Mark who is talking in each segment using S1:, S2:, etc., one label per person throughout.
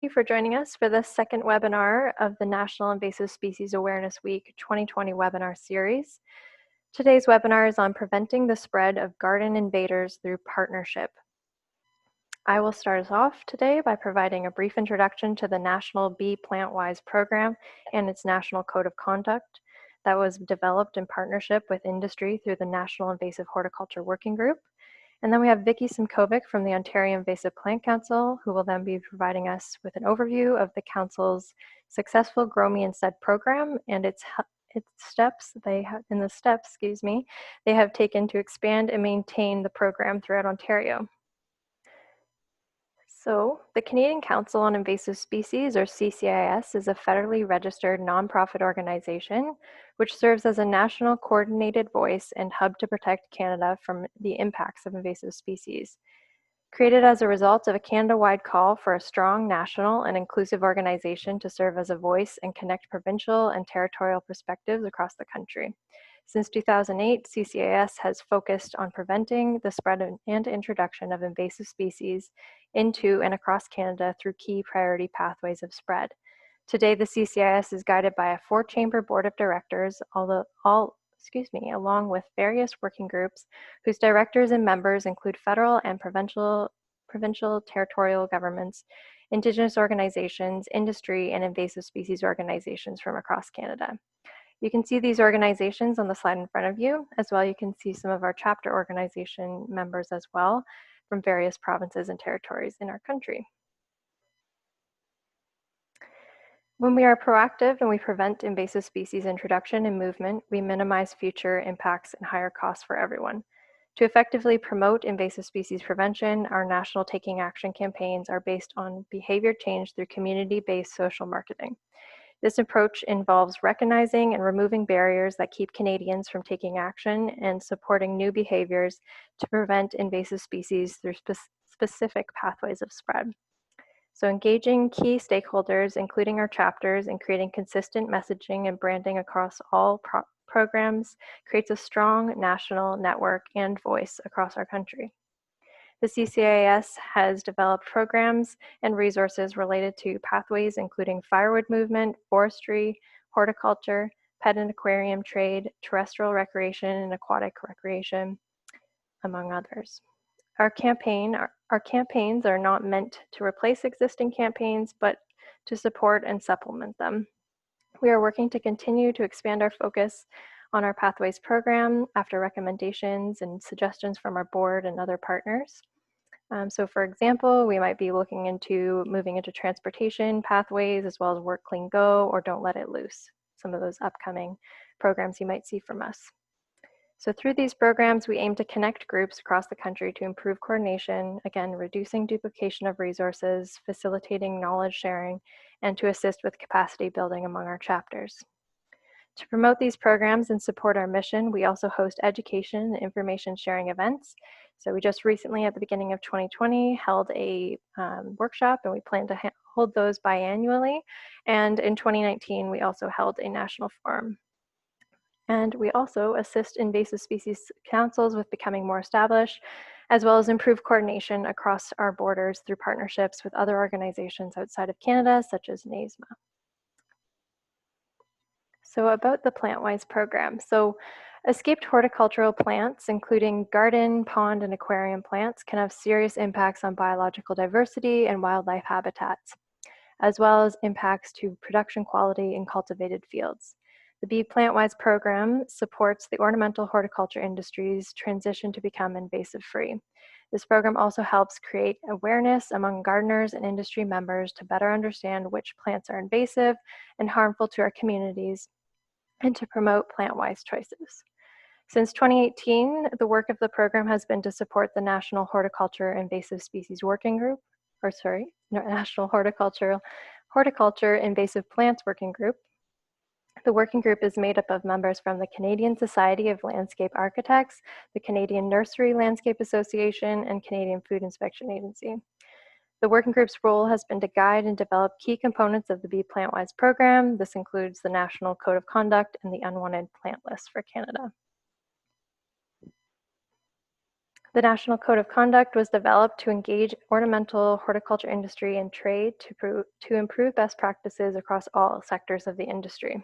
S1: you for joining us for the second webinar of the National Invasive Species Awareness Week 2020 webinar series. Today's webinar is on preventing the spread of garden invaders through partnership. I will start us off today by providing a brief introduction to the National Bee Plant-Wise program and its National Code of Conduct that was developed in partnership with industry through the National Invasive Horticulture Working Group. And then we have Vicki Simkovic from the Ontario Invasive Plant Council, who will then be providing us with an overview of the Council's successful Grow Me Instead program and its steps they have taken to expand and maintain the program throughout Ontario. So, the Canadian Council on Invasive Species, or CCIS, is a federally registered nonprofit organization which serves as a national coordinated voice and hub to protect Canada from the impacts of invasive species. Created as a result of a Canada-wide call for a strong national and inclusive organization to serve as a voice and connect provincial and territorial perspectives across the country. Since 2008, CCIS has focused on preventing the spread and introduction of invasive species into and across Canada through key priority pathways of spread. Today, the CCIS is guided by a 4-chamber board of directors, along with various working groups whose directors and members include federal and provincial, territorial governments, Indigenous organizations, industry, and invasive species organizations from across Canada. You can see these organizations on the slide in front of you. As well, you can see some of our chapter organization members as well from various provinces and territories in our country. When we are proactive and we prevent invasive species introduction and movement, we minimize future impacts and higher costs for everyone. To effectively promote invasive species prevention, our national Taking Action campaigns are based on behavior change through community-based social marketing. This approach involves recognizing and removing barriers that keep Canadians from taking action and supporting new behaviors to prevent invasive species through specific pathways of spread. So engaging key stakeholders, including our chapters, and creating consistent messaging and branding across all programs creates a strong national network and voice across our country. The CCIS has developed programs and resources related to pathways including firewood movement, forestry, horticulture, pet and aquarium trade, terrestrial recreation, and aquatic recreation, among others. Our campaigns are not meant to replace existing campaigns, but to support and supplement them. We are working to continue to expand our focus on our Pathways program after recommendations and suggestions from our board and other partners. So for example, we might be looking into moving into transportation pathways as well as Work Clean Go or Don't Let It Loose, some of those upcoming programs you might see from us. So through these programs, we aim to connect groups across the country to improve coordination, again, reducing duplication of resources, facilitating knowledge sharing, and to assist with capacity building among our chapters. To promote these programs and support our mission, we also host education and information sharing events. So we just recently, at the beginning of 2020, held a workshop, and we plan to hold those biannually. And in 2019, we also held a national forum. And we also assist invasive species councils with becoming more established, as well as improve coordination across our borders through partnerships with other organizations outside of Canada, such as NISAW. So about the Plant-Wise program. So escaped horticultural plants, including garden, pond, and aquarium plants, can have serious impacts on biological diversity and wildlife habitats, as well as impacts to production quality in cultivated fields. The Bee Plant-Wise program supports the ornamental horticulture industry's transition to become invasive-free. This program also helps create awareness among gardeners and industry members to better understand which plants are invasive and harmful to our communities, and to promote plant-wise choices. Since 2018, the work of the program has been to support the National Horticulture Invasive Species Working Group, National Horticulture Invasive Plants Working Group. The working group is made up of members from the Canadian Society of Landscape Architects, the Canadian Nursery Landscape Association, and Canadian Food Inspection Agency. The working group's role has been to guide and develop key components of the Bee Plant-Wise program. This includes the National Code of Conduct and the Unwanted Plant List for Canada. The National Code of Conduct was developed to engage ornamental horticulture industry and trade to improve best practices across all sectors of the industry.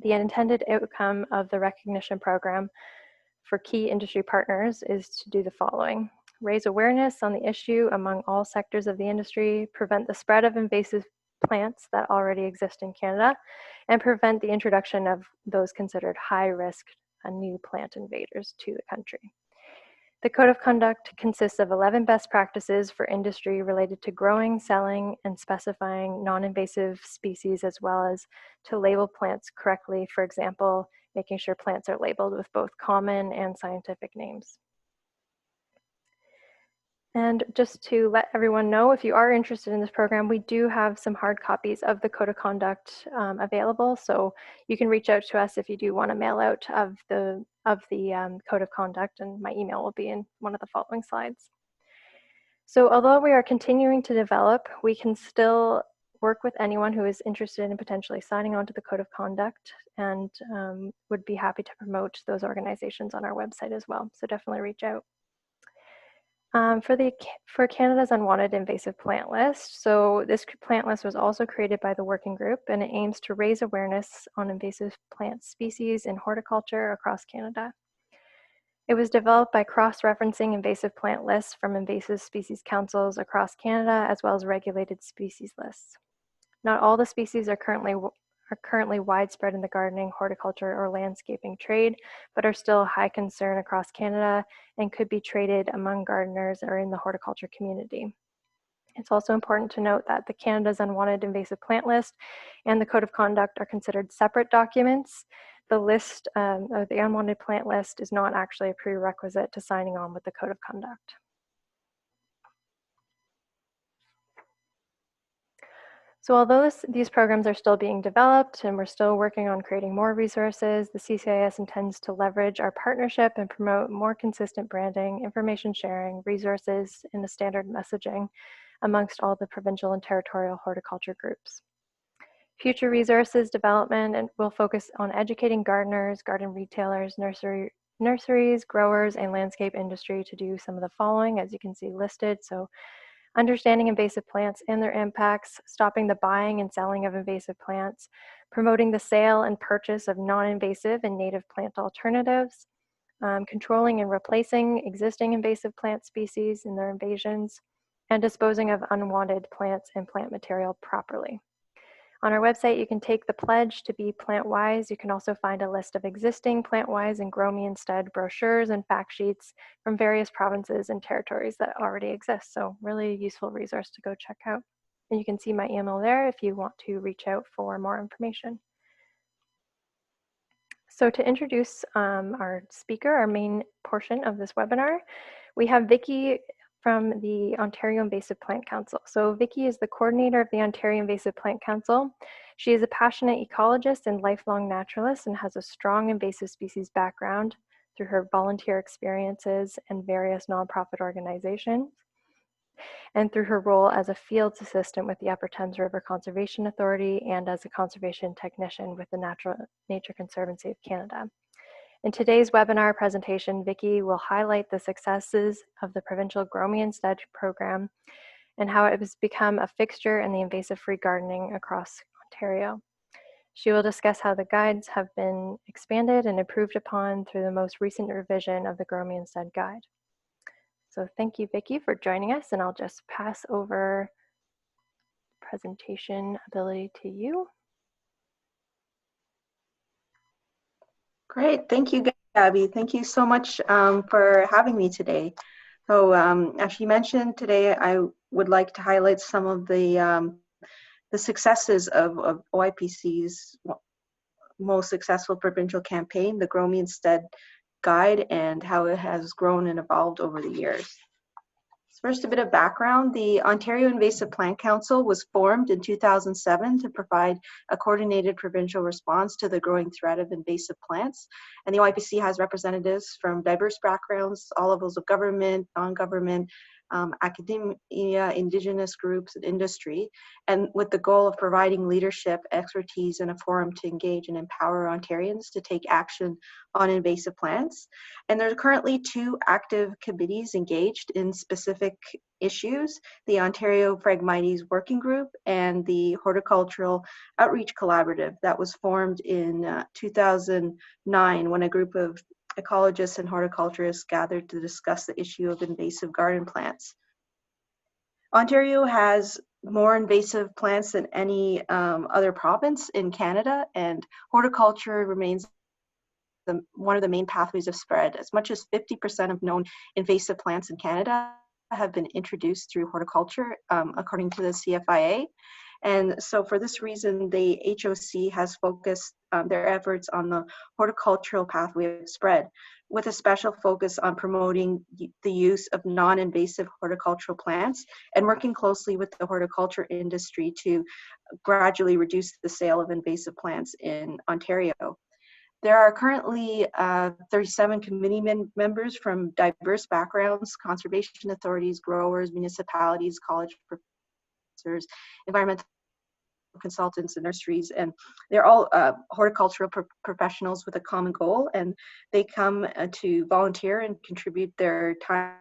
S1: The intended outcome of the recognition program for key industry partners is to do the following: raise awareness on the issue among all sectors of the industry, prevent the spread of invasive plants that already exist in Canada, and prevent the introduction of those considered high risk new plant invaders to the country. The Code of Conduct consists of 11 best practices for industry related to growing, selling, and specifying non-invasive species, as well as to label plants correctly, for example, making sure plants are labeled with both common and scientific names. And just to let everyone know, if you are interested in this program, we do have some hard copies of the Code of Conduct available. So you can reach out to us if you do want a mail out of the Code of Conduct, and my email will be in one of the following slides. So although we are continuing to develop, we can still work with anyone who is interested in potentially signing on to the Code of Conduct, and would be happy to promote those organizations on our website as well. So definitely reach out. For Canada's Unwanted Invasive Plant List, so this plant list was also created by the working group, and it aims to raise awareness on invasive plant species in horticulture across Canada. It was developed by cross-referencing invasive plant lists from invasive species councils across Canada, as well as regulated species lists. Not all the species are currently widespread in the gardening, horticulture, or landscaping trade, but are still a high concern across Canada and could be traded among gardeners or in the horticulture community. It's also important to note that the Canada's Unwanted Invasive Plant List and the Code of Conduct are considered separate documents. The list, or the Unwanted Plant List, is not actually a prerequisite to signing on with the Code of Conduct. So although these programs are still being developed and we're still working on creating more resources, the CCIS intends to leverage our partnership and promote more consistent branding, information sharing, resources, and the standard messaging amongst all the provincial and territorial horticulture groups. Future resources development will focus on educating gardeners, garden retailers, nurseries, growers, and landscape industry to do some of the following, as you can see listed. So understanding invasive plants and their impacts, stopping the buying and selling of invasive plants, promoting the sale and purchase of non-invasive and native plant alternatives, controlling and replacing existing invasive plant species and their invasions, and disposing of unwanted plants and plant material properly. On our website, you can take the pledge to be plant-wise. You can also find a list of existing plant-wise and grow me instead brochures and fact sheets from various provinces and territories that already exist. So really a useful resource to go check out. And you can see my email there if you want to reach out for more information. So to introduce our speaker, our main portion of this webinar, we have Vicki from the Ontario Invasive Plant Council. So Vicki is the coordinator of the Ontario Invasive Plant Council. She is a passionate ecologist and lifelong naturalist and has a strong invasive species background through her volunteer experiences and various nonprofit organizations, and through her role as a field assistant with the Upper Thames River Conservation Authority and as a conservation technician with the Nature Conservancy of Canada. In today's webinar presentation, Vicki will highlight the successes of the provincial Grow Me Instead program and how it has become a fixture in the invasive-free gardening across Ontario. She will discuss how the guides have been expanded and improved upon through the most recent revision of the Grow Me Instead guide. So thank you, Vicki, for joining us, and I'll just pass over presentation ability to you.
S2: Great, thank you, Gabby. Thank you so much for having me today. So as she mentioned, today I would like to highlight some of the successes of OIPC's most successful provincial campaign, the Grow Me Instead guide, and how it has grown and evolved over the years. First, a bit of background. The Ontario Invasive Plant Council was formed in 2007 to provide a coordinated provincial response to the growing threat of invasive plants. And the OIPC has representatives from diverse backgrounds, all levels of government, non-government, academia, Indigenous groups, and industry, and with the goal of providing leadership, expertise, and a forum to engage and empower Ontarians to take action on invasive plants. And there are currently 2 active committees engaged in specific issues: the Ontario Phragmites Working Group and the Horticultural Outreach Collaborative that was formed in 2009 when a group of ecologists and horticulturists gathered to discuss the issue of invasive garden plants. Ontario has more invasive plants than any other province in Canada, and horticulture remains one of the main pathways of spread. As much as 50% of known invasive plants in Canada have been introduced through horticulture, according to the CFIA. And so for this reason, the HOC has focused their efforts on the horticultural pathway of spread, with a special focus on promoting the use of non-invasive horticultural plants and working closely with the horticulture industry to gradually reduce the sale of invasive plants in Ontario. There are currently 37 committee members from diverse backgrounds: conservation authorities, growers, municipalities, college professors, environmental consultants, and nurseries, and they're all horticultural professionals with a common goal, and they come to volunteer and contribute their time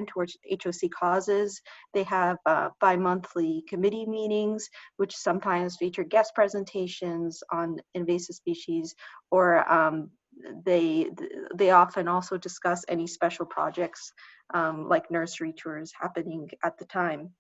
S2: towards HOC causes. They have bi-monthly committee meetings, which sometimes feature guest presentations on invasive species, or they often also discuss any special projects like nursery tours happening at the time.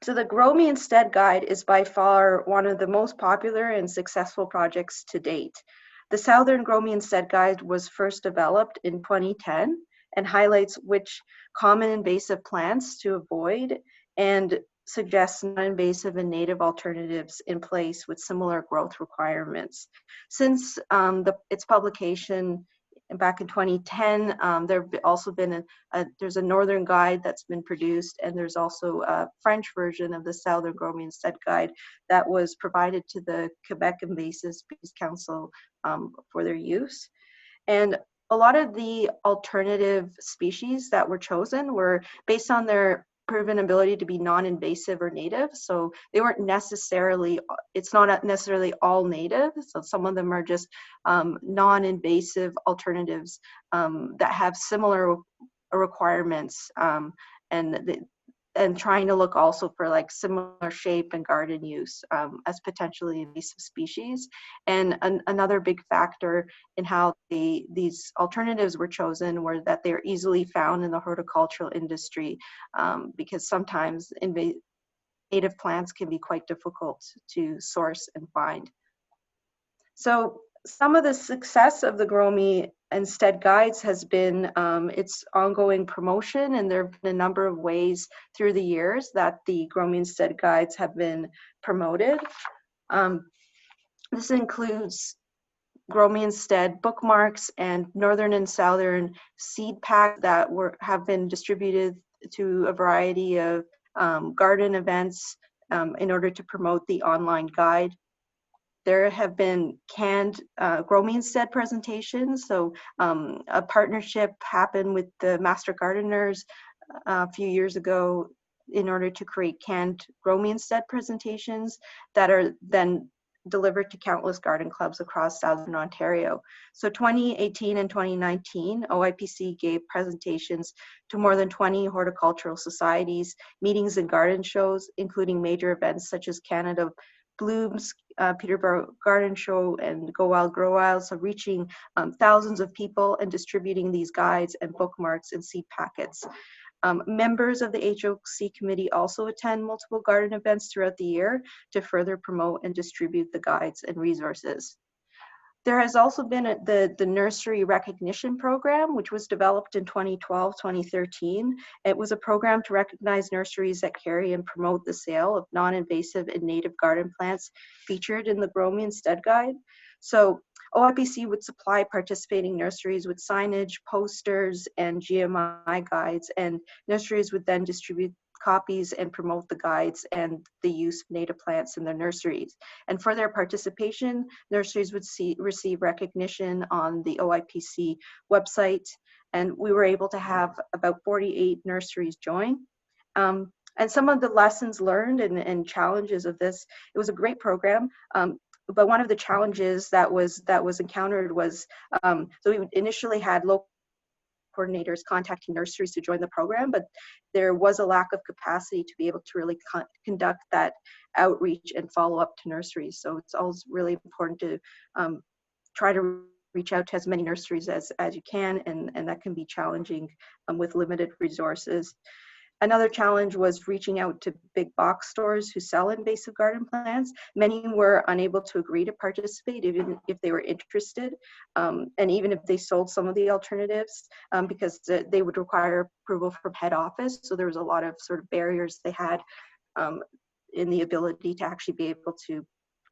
S2: So the Grow Me Instead Guide is by far one of the most popular and successful projects to date. The Southern Grow Me Instead Guide was first developed in 2010 and highlights which common invasive plants to avoid and suggests non-invasive and native alternatives in place with similar growth requirements. Since its publication back in 2010, there have also been there's a Northern Guide that's been produced, and there's also a French version of the Southern Grow Me Instead Guide that was provided to the Quebec Invasive Species Council for their use. And a lot of the alternative species that were chosen were based on their proven ability to be non-invasive or native. So they weren't necessarily, it's not necessarily all native. So some of them are just non-invasive alternatives that have similar requirements, and trying to look also for like similar shape and garden use as potentially invasive species. And another big factor in how these alternatives were chosen were that they're easily found in the horticultural industry, because sometimes native plants can be quite difficult to source and find. So some of the success of the Grow Me Instead guides has been its ongoing promotion, and there have been a number of ways through the years that the Grow Me Instead guides have been promoted. This includes Grow Me Instead bookmarks and Northern and Southern seed packs that have been distributed to a variety of garden events in order to promote the online guide. There have been canned Grow Me Instead presentations. So a partnership happened with the Master Gardeners a few years ago in order to create canned Grow Me Instead presentations that are then delivered to countless garden clubs across Southern Ontario. So 2018 and 2019, OIPC gave presentations to more than 20 horticultural societies, meetings and garden shows, including major events such as Canada Blooms, Peterborough Garden Show, and Go Wild Grow Wild, so reaching thousands of people and distributing these guides and bookmarks and seed packets. Members of the HOC committee also attend multiple garden events throughout the year to further promote and distribute the guides and resources. There has also been the Nursery Recognition Program, which was developed in 2012-2013. It was a program to recognize nurseries that carry and promote the sale of non-invasive and native garden plants featured in the Grow Me Instead Guide. So OIPC would supply participating nurseries with signage, posters, and GMI guides, and nurseries would then distribute copies and promote the guides and the use of native plants in their nurseries. And for their participation, nurseries would receive recognition on the OIPC website, and we were able to have about 48 nurseries join. And some of the lessons learned and challenges of this, it was a great program. But one of the challenges that was encountered was, so we initially had local coordinators contacting nurseries to join the program, but there was a lack of capacity to be able to really conduct that outreach and follow up to nurseries. So it's always really important to try to reach out to as many nurseries as you can, and that can be challenging with limited resources. Another challenge was reaching out to big box stores who sell invasive garden plants. Many were unable to agree to participate, even if they were interested, and even if they sold some of the alternatives, because they would require approval from head office. So there was a lot of sort of barriers they had in the ability to actually be able to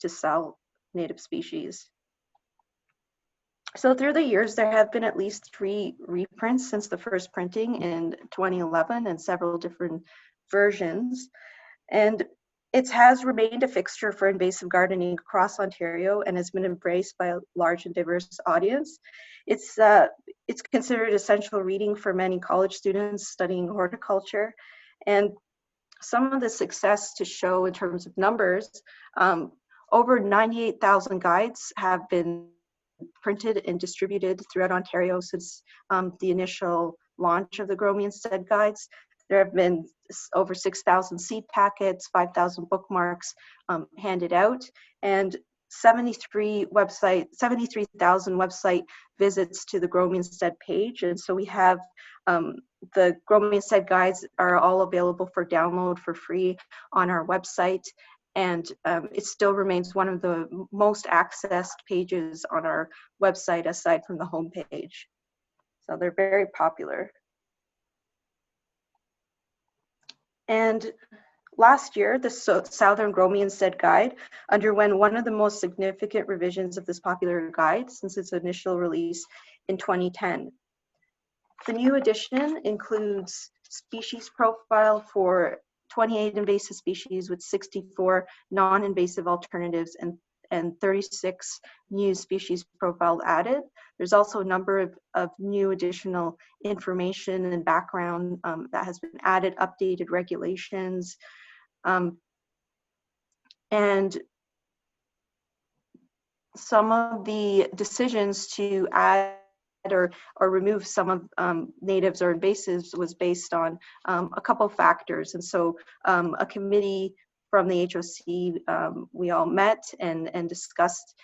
S2: sell native species. So through the years, there have been at least 3 reprints since the first printing in 2011 and several different versions. And it has remained a fixture for invasive gardening across Ontario and has been embraced by a large and diverse audience. It's considered essential reading for many college students studying horticulture. And some of the success to show in terms of numbers, over 98,000 guides have been printed and distributed throughout Ontario since the initial launch of the Grow Me Instead guides. There have been over 6,000 seed packets, 5,000 bookmarks handed out, and 73,000 website visits to the Grow Me Instead page. And so we have the Grow Me Instead guides are all available for download for free on our website. And it still remains one of the most accessed pages on our website aside from the homepage. So they're very popular. And last year, the Southern Grow Me Instead guide underwent one of the most significant revisions of this popular guide since its initial release in 2010. The new edition includes species profile for 28 invasive species with 64 non-invasive alternatives and 36 new species profiles added. There's also a number of new additional information and background that has been added, updated regulations, and some of the decisions to add or remove some of natives or invasives was based on a couple factors. And so a committee from the HOC, we all met and discussed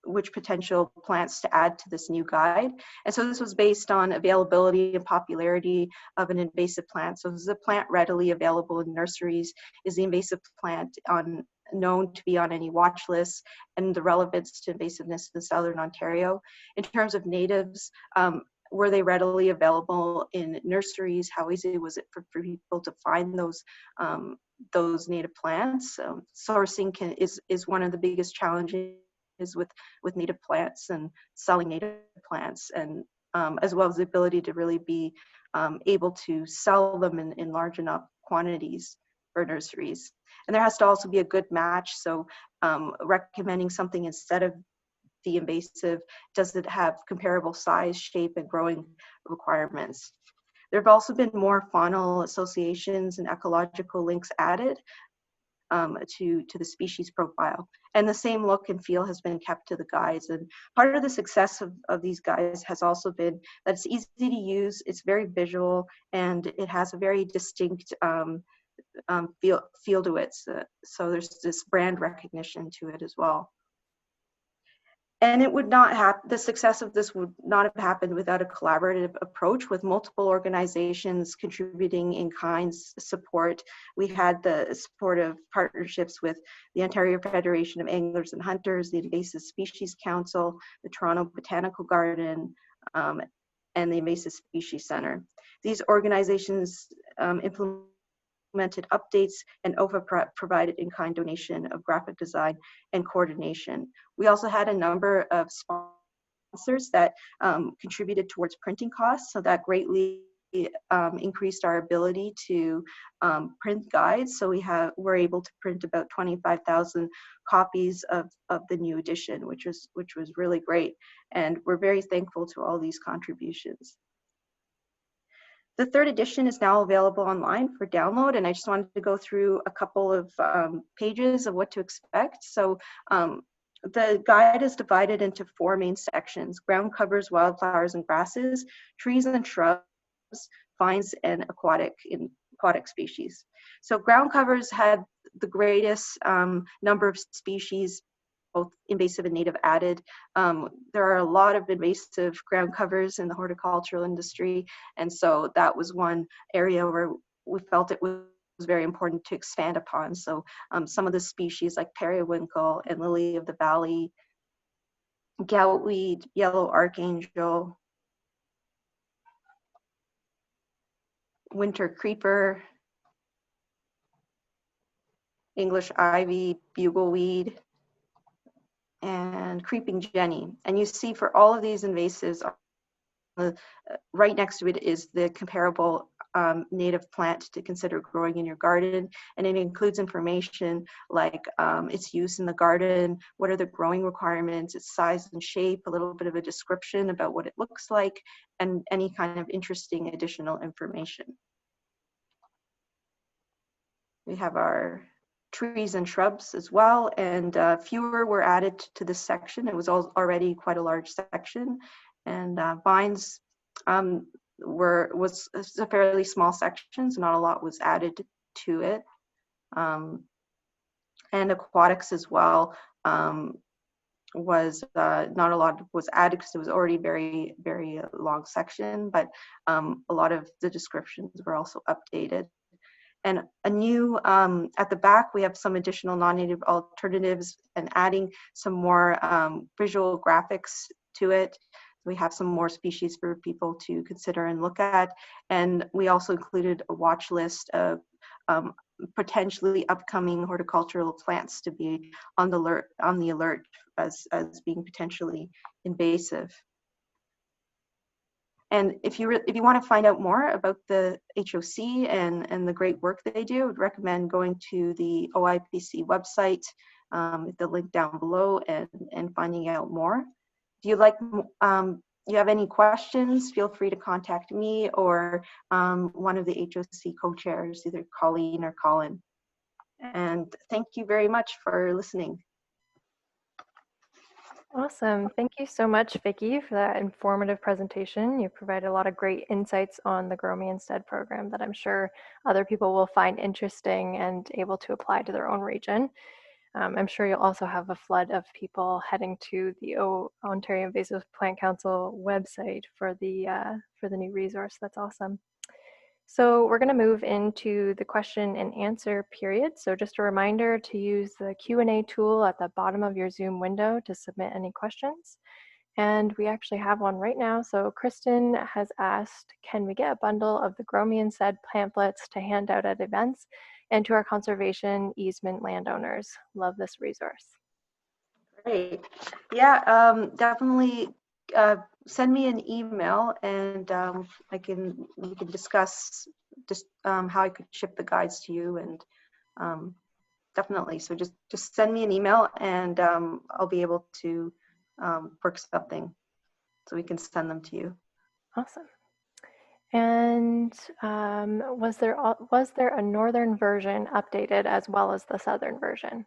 S2: which potential plants to add to this new guide. And so this was based on availability and popularity of an invasive plant. So is the plant readily available in nurseries? Is the invasive plant known to be on any watch lists, and the relevance to invasiveness in Southern Ontario? In terms of natives, were they readily available in nurseries? How easy was it for people to find those native plants? Sourcing is one of the biggest challenges with native plants and selling native plants, and as well as the ability to really be able to sell them in large enough quantities for nurseries. And there has to also be a good match. So recommending something instead of the invasive, does it have comparable size, shape, and growing requirements? There have also been more faunal associations and ecological links added to the species profile. And the same look and feel has been kept to the guides. And part of the success of these guides has also been that it's easy to use, it's very visual, and it has a very distinct feel to it. So there's this brand recognition to it as well. And it would not have, the success of this would not have happened without a collaborative approach with multiple organizations contributing in kind support. We had the support of partnerships with the Ontario Federation of Anglers and Hunters, the Invasive Species Council, the Toronto Botanical Garden, and the Invasive Species Center. These organizations implemented updates, and OFA provided in-kind donation of graphic design and coordination. We also had a number of sponsors that contributed towards printing costs, so that greatly increased our ability to print guides. So we're able to print about 25,000 copies of the new edition, which was really great. And we're very thankful to all these contributions. The third edition is now available online for download, and I just wanted to go through a couple of pages of what to expect. So the guide is divided into 4 main sections: ground covers, wildflowers and grasses, trees and shrubs, vines, and aquatic species. So ground covers had the greatest number of species, both invasive and native added. There are a lot of invasive ground covers in the horticultural industry, and so that was one area where we felt it was very important to expand upon. So some of the species like periwinkle and lily of the valley, goutweed, yellow archangel, winter creeper, English ivy, bugleweed, and creeping jenny. And you see for all of these invasives, right next to it is the comparable native plant to consider growing in your garden, and it includes information like its use in the garden, what are the growing requirements, its size and shape, a little bit of a description about what it looks like, and any kind of interesting additional information. We have our trees and shrubs as well, and fewer were added to this section. It was already quite a large section, and vines was a fairly small section, so not a lot was added to it. And aquatics as well was not a lot was added because it was already very, very long section, but a lot of the descriptions were also updated. And a new, at the back, we have some additional non-native alternatives and adding some more visual graphics to it. We have some more species for people to consider and look at. And we also included a watch list of potentially upcoming horticultural plants to be on the alert as being potentially invasive. And if you want to find out more about the HOC and the great work that they do, I would recommend going to the OIPC website, the link down below, and finding out more. If you you have any questions, feel free to contact me or one of the HOC co-chairs, either Colleen or Colin. And thank you very much for listening.
S1: Awesome. Thank you so much, Vicki, for that informative presentation. You provided a lot of great insights on the Grow Me Instead program that I'm sure other people will find interesting and able to apply to their own region. I'm sure you'll also have a flood of people heading to the Ontario Invasive Plant Council website for the new resource. That's awesome. So we're going to move into the question and answer period. So just a reminder to use the Q&A tool at the bottom of your Zoom window to submit any questions. And we actually have one right now. So Kristen has asked, can we get a bundle of the Grow Me Instead pamphlets to hand out at events and to our conservation easement landowners? Love this resource.
S2: Great. Yeah, definitely send me an email, and we can discuss just how I could ship the guides to you, and definitely. So just send me an email, and I'll be able to work something so we can send them to you.
S1: Awesome. And was there a northern version updated as well as the southern version?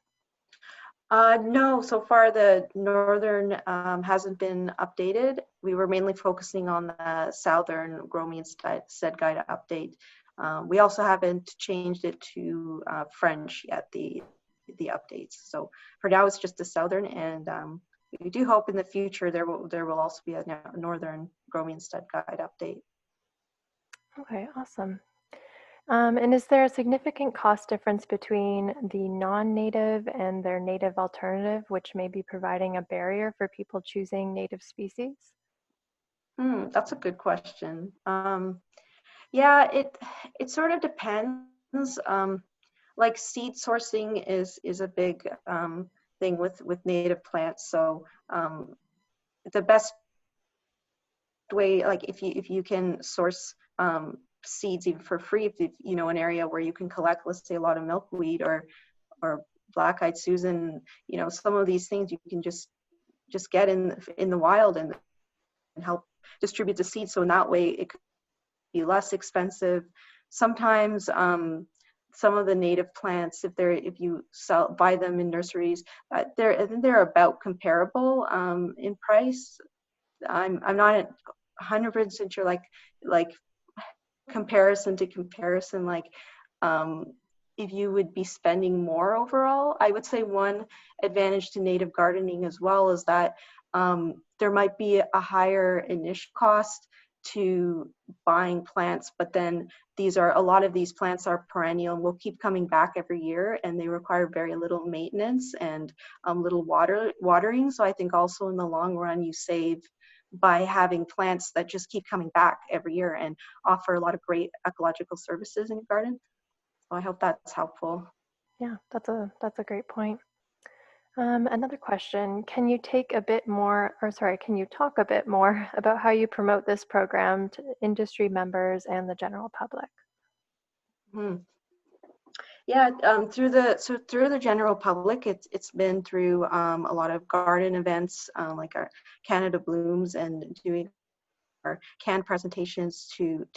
S2: No, so far the northern hasn't been updated. We were mainly focusing on the southern Grow Me Instead guide update. We also haven't changed it to French yet, the updates. So for now, it's just the southern, and we do hope in the future there will also be a northern Grow Me Instead guide update.
S1: Okay, awesome. And is there a significant cost difference between the non-native and their native alternative, which may be providing a barrier for people choosing native species?
S2: That's a good question. Yeah, it sort of depends. Like seed sourcing is a big thing with native plants. So the best way, like if you can source seeds even for free if you know an area where you can collect, let's say, a lot of milkweed or black-eyed Susan. You know, some of these things you can just get in the wild and help distribute the seeds. So in that way, it could be less expensive. Sometimes some of the native plants, if you buy them in nurseries, I think they're about comparable in price. I'm not 100% sure, like comparison to comparison, like if you would be spending more overall. I would say one advantage to native gardening as well is that there might be a higher initial cost to buying plants, but then a lot of these plants are perennial and will keep coming back every year, and they require very little maintenance and little watering. So I think also in the long run you save by having plants that just keep coming back every year and offer a lot of great ecological services in your garden. So I hope that's helpful.
S1: Yeah, that's a great point. Another question, can you talk a bit more about how you promote this program to industry members and the general public?
S2: Yeah, through the general public, it's been through a lot of garden events, like our Canada Blooms, and doing our canned presentations to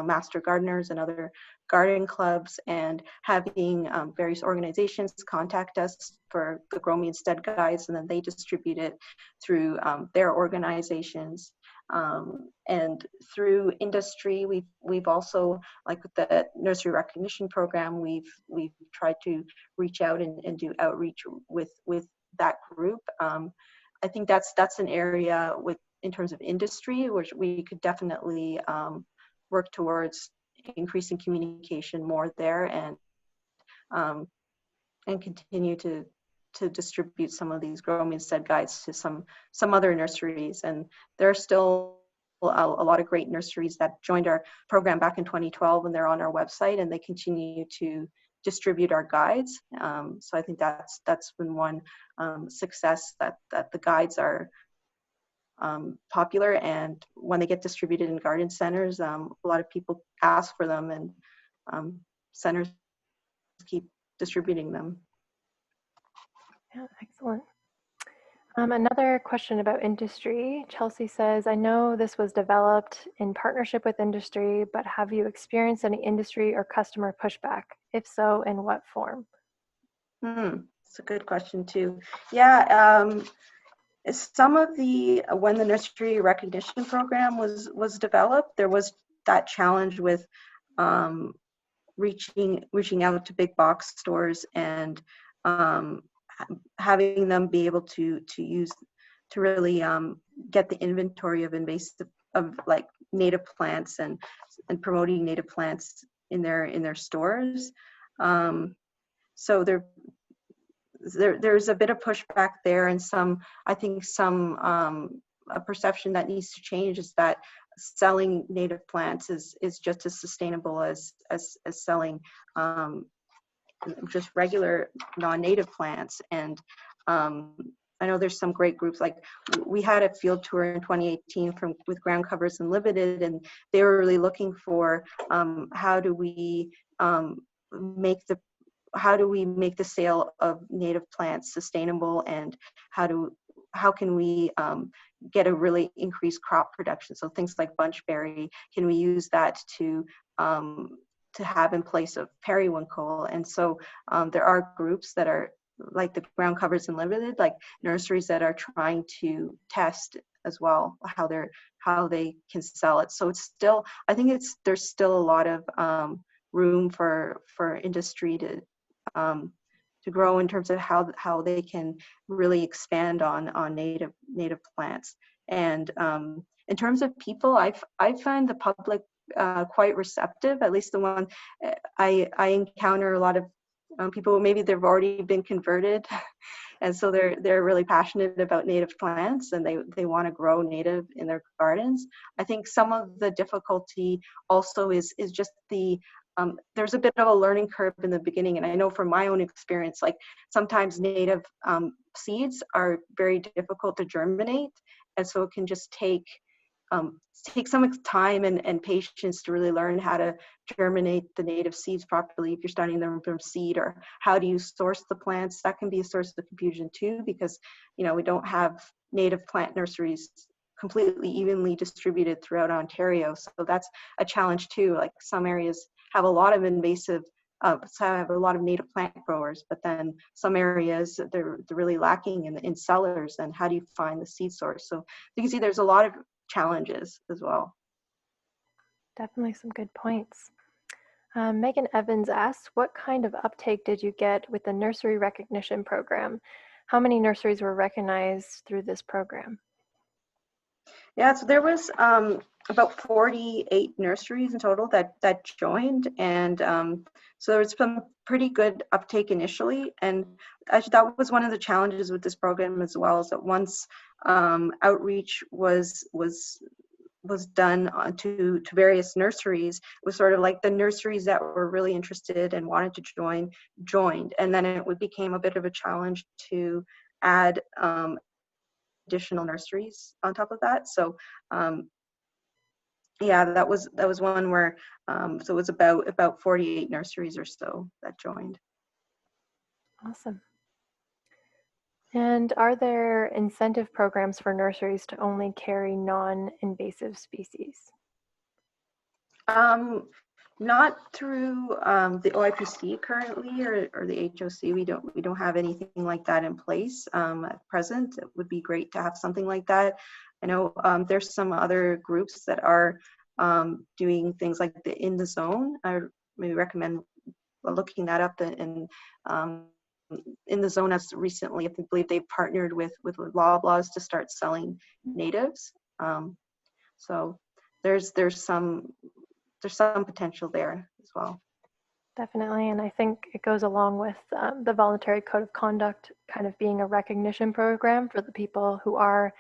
S2: master gardeners and other garden clubs, and having various organizations contact us for the Grow Me Instead guides, and then they distribute it through their organizations. And through industry, we've also, like with the nursery recognition program, we've tried to reach out and do outreach with that group. I think that's an area in terms of industry, which we could definitely work towards increasing communication more there, and continue to distribute some of these Grow Me Instead guides to some other nurseries. And there are still a lot of great nurseries that joined our program back in 2012, and they're on our website, and they continue to distribute our guides. So I think that's been one success, that the guides are popular, and when they get distributed in garden centers, a lot of people ask for them, and centers keep distributing them.
S1: Yeah, excellent. Another question about industry. Chelsea says, I know this was developed in partnership with industry, but have you experienced any industry or customer pushback? If so, in what form?
S2: It's a good question too. Yeah, some of when the nursery recognition program was developed, there was that challenge with reaching out to big box stores and having them be able to really get the inventory of like native plants and promoting native plants in their stores. So there's a bit of pushback there, and I think a perception that needs to change is that selling native plants is just as sustainable as selling just regular non-native plants. And I know there's some great groups, like we had a field tour in 2018 with Ground Covers Unlimited, and they were really looking for how do we make the sale of native plants sustainable, and how can we get a really increased crop production? So things like bunchberry, can we use that to have in place of periwinkle? And so there are groups that are like the Ground Covers Unlimited, like nurseries that are trying to test as well how they can sell it. So it's still, I think there's still a lot of room for industry to grow in terms of how they can really expand on native plants. And in terms of people, I find the public quite receptive. At least the one I encounter a lot of people, maybe they've already been converted, and so they're really passionate about native plants, and they want to grow native in their gardens. I think some of the difficulty also is just there's a bit of a learning curve in the beginning, and I know from my own experience, like sometimes native seeds are very difficult to germinate, and so it can just take take some time and patience to really learn how to germinate the native seeds properly if you're starting them from seed, or how do you source the plants. That can be a source of confusion too, because we don't have native plant nurseries completely evenly distributed throughout Ontario. So that's a challenge too. Like some areas have a lot of invasive, so have a lot of native plant growers, but then some areas they're really lacking in cellars. And how do you find the seed source? So you can see there's a lot of challenges as well.
S1: Definitely some good points. Megan Evans asks, what kind of uptake did you get with the nursery recognition program? How many nurseries were recognized through this program?
S2: Yeah, so there was about 48 nurseries in total that joined, and so there was some pretty good uptake initially. And actually, that was one of the challenges with this program as well, is that once outreach was done to various nurseries, it was sort of like the nurseries that were really interested and wanted to joined, and then it became a bit of a challenge to add additional nurseries on top of that. So yeah, that was one where so it was about 48 nurseries or so that joined.
S1: Awesome. And are there incentive programs for nurseries to only carry non-invasive species?
S2: Not through the OIPC currently, or the HOC. We don't have anything like that in place at present. It would be great to have something like that. I know there's some other groups that are doing things like the In the Zone. I maybe recommend looking that up. And In the Zone has recently, I believe they've partnered with Loblaws to start selling natives. So there's some potential there as well.
S1: Definitely, and I think it goes along with the voluntary code of conduct kind of being a recognition program for the people who are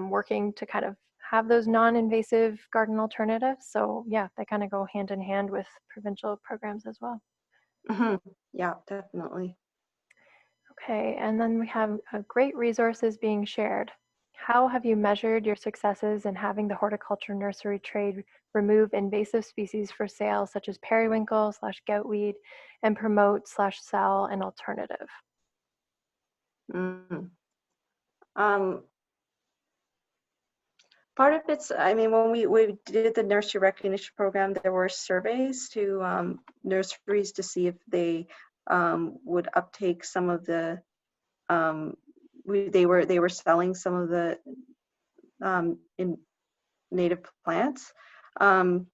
S1: working to kind of have those non-invasive garden alternatives. So yeah, they kind of go hand in hand with provincial programs as well.
S2: Mm-hmm. Yeah, definitely.
S1: Okay, and then we have great resources being shared. How have you measured your successes in having the horticulture nursery trade remove invasive species for sale, such as periwinkle / goutweed, and promote / sell an alternative?
S2: Mm. Part of it's, I mean, when we did the nursery recognition program, there were surveys to nurseries to see if they would uptake some of the, they were selling some of the in native plants. But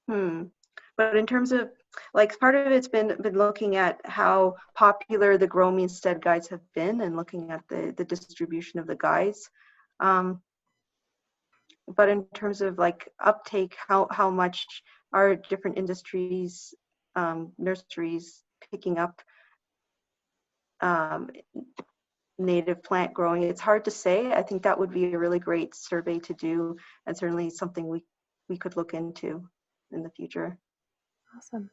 S2: in terms of, like, part of it's been looking at how popular the Grow Me Instead guides have been, and looking at the distribution of the guides. But in terms of like uptake, how much are different industries, nurseries picking up native plant growing, it's hard to say. I think that would be a really great survey to do, and certainly something we could look into in the future.
S1: Awesome.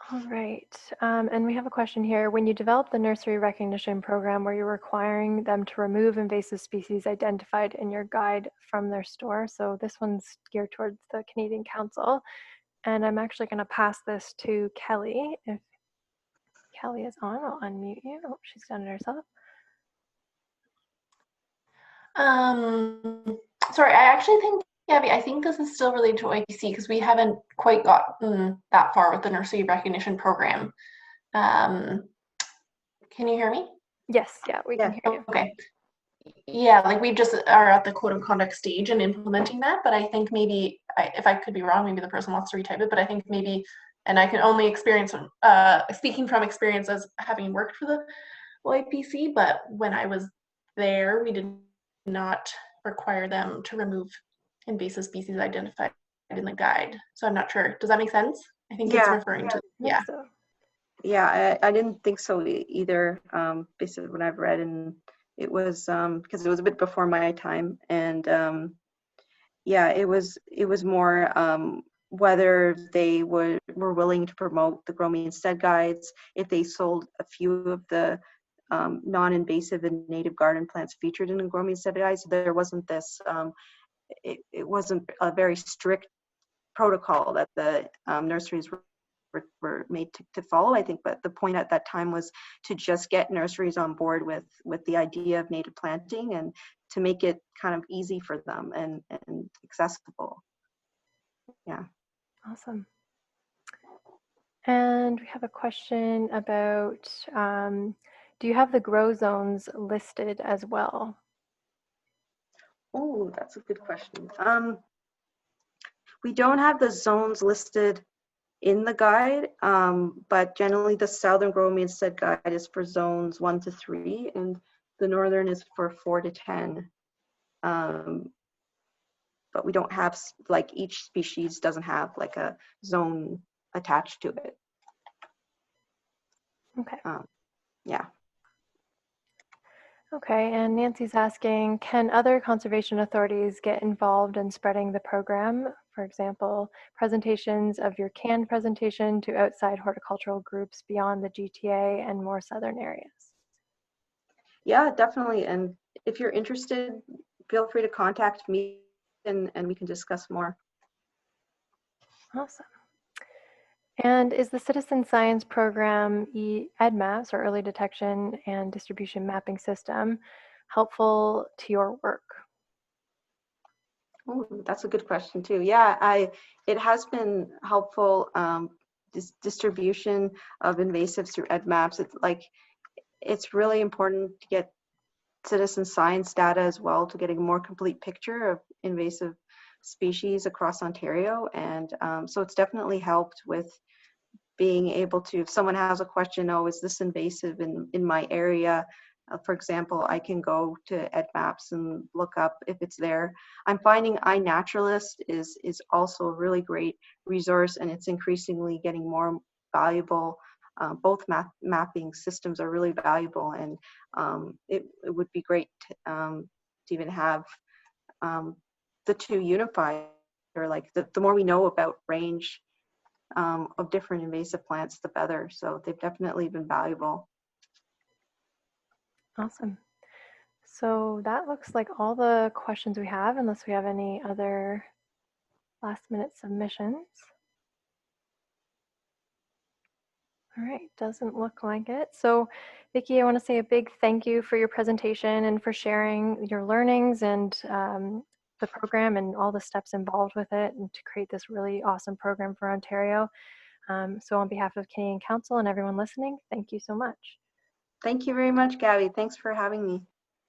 S1: All right, and we have a question here. When you developed the nursery recognition program, were you requiring them to remove invasive species identified in your guide from their store? So this one's geared towards the Canadian Council, and I'm actually going to pass this to Kelly. If Kelly is on, I'll unmute you. Oh, she's done it herself.
S3: Sorry, I actually think, Gabby, I think this is still related to OIPC because we haven't quite gotten that far with the nursery recognition program. Can you hear me?
S1: Yes, yeah, we can hear you.
S3: Okay. Yeah, like we just are at the code of conduct stage and implementing that, but I think maybe, if I could be wrong, maybe the person wants to retype it, but I think maybe, and I can only experience, speaking from experience as having worked for the OIPC, but when I was there, we did not require them to remove invasive species identified in the guide. So I'm not sure. Does that make sense? I think it's referring to, yeah.
S1: So.
S2: Yeah, I didn't think so either, based on what I've read, and it was because it was a bit before my time, and yeah, it was more whether they were willing to promote the Grow Me Instead guides, if they sold a few of the non-invasive and native garden plants featured in agromycetidae. So there wasn't this, it wasn't a very strict protocol that the nurseries were made to follow, I think. But the point at that time was to just get nurseries on board with the idea of native planting and to make it kind of easy for them and accessible. Yeah.
S1: Awesome. And we have a question about, do you have the grow zones listed as well?
S2: Oh, that's a good question. We don't have the zones listed in the guide, but generally the Southern Grow Homestead Guide is for zones 1 to 3, and the Northern is for 4 to 10. But we don't have, like, each species doesn't have like a zone attached to it.
S1: Okay.
S2: Yeah.
S1: Okay, and Nancy's asking, can other conservation authorities get involved in spreading the program? For example, presentations of your canned presentation to outside horticultural groups beyond the GTA and more southern areas.
S2: Yeah, definitely. And if you're interested, feel free to contact me and we can discuss more.
S1: Awesome. And is the citizen science program EDMAPS, or early detection and distribution mapping system, helpful to your work?
S2: Oh, that's a good question too. Yeah, it has been helpful. Distribution of invasives through EDMAPS. It's really important to get citizen science data as well to get a more complete picture of invasive species across Ontario. And so it's definitely helped with being able to, if someone has a question, oh, is this invasive in my area? For example, I can go to EDMAPS and look up if it's there. I'm finding iNaturalist is also a really great resource, and it's increasingly getting more valuable. Both mapping systems are really valuable, and it would be great to even have the two unified, or like the more we know about range of different invasive plants, the better. So they've definitely been valuable.
S1: Awesome. So that looks like all the questions we have, unless we have any other last minute submissions. All right, doesn't look like it. So Vicki, I want to say a big thank you for your presentation and for sharing your learnings and the program and all the steps involved with it, and to create this really awesome program for Ontario. So on behalf of Canadian Council and everyone listening, thank you so much.
S2: Thank you very much, Gabby. Thanks for having me.